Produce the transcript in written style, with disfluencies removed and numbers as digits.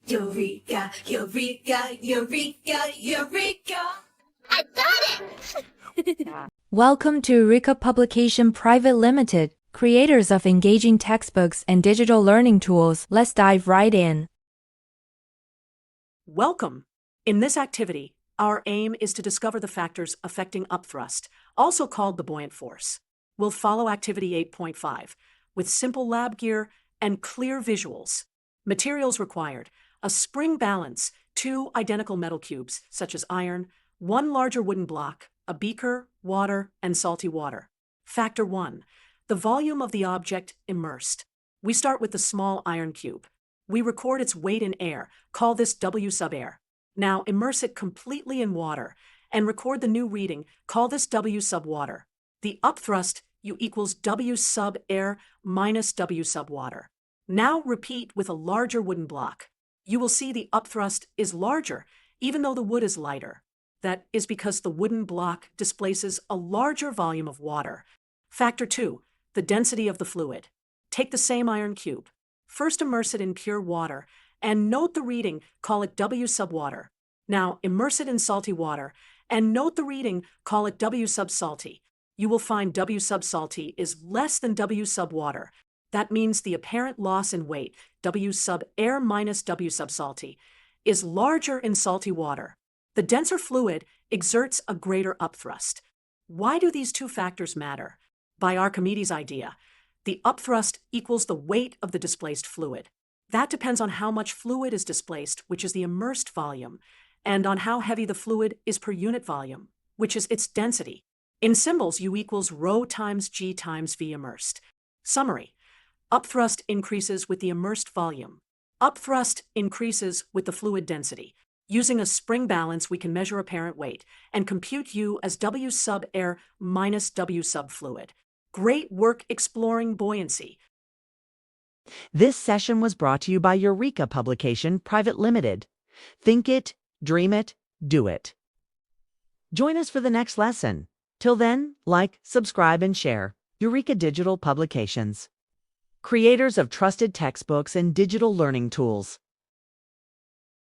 Eureka, Eureka, Eureka, Eureka! I got it! Welcome to Eureka Publication Private Limited, creators of engaging textbooks and digital learning tools. Let's dive right in. Welcome! In this activity, our aim is to discover the factors affecting upthrust, also called the buoyant force. We'll follow Activity 8.5 with simple lab gear and clear visuals. Materials required: a spring balance, 2 identical metal cubes, such as iron, 1 larger wooden block, a beaker, water, and salty water. Factor 1. The volume of the object immersed. We start with the small iron cube. We record its weight in air, call this W sub air. Now immerse it completely in water, and record the new reading, call this W sub water. The upthrust U equals W sub air minus W sub water. Now repeat with a larger wooden block. You will see the upthrust is larger, even though the wood is lighter. That is because the wooden block displaces a larger volume of water. Factor 2. The density of the fluid. Take the same iron cube. First immerse it in pure water, and note the reading, call it W sub water. Now immerse it in salty water, and note the reading, call it W sub salty. You will find W sub salty is less than W sub water. That means the apparent loss in weight, W sub air minus W sub salty, is larger in salty water. The denser fluid exerts a greater upthrust. Why do these two factors matter? By Archimedes' idea, the upthrust equals the weight of the displaced fluid. That depends on how much fluid is displaced, which is the immersed volume, and on how heavy the fluid is per unit volume, which is its density. In symbols, U equals rho times G times V immersed. Summary: upthrust increases with the immersed volume. Upthrust increases with the fluid density. Using a spring balance, we can measure apparent weight and compute U as W sub air minus W sub fluid. Great work exploring buoyancy. This session was brought to you by Eureka Publication Private Limited. Think it, dream it, do it. Join us for the next lesson. Till then, like, subscribe, and share. Eureka Digital Publications, creators of trusted textbooks and digital learning tools.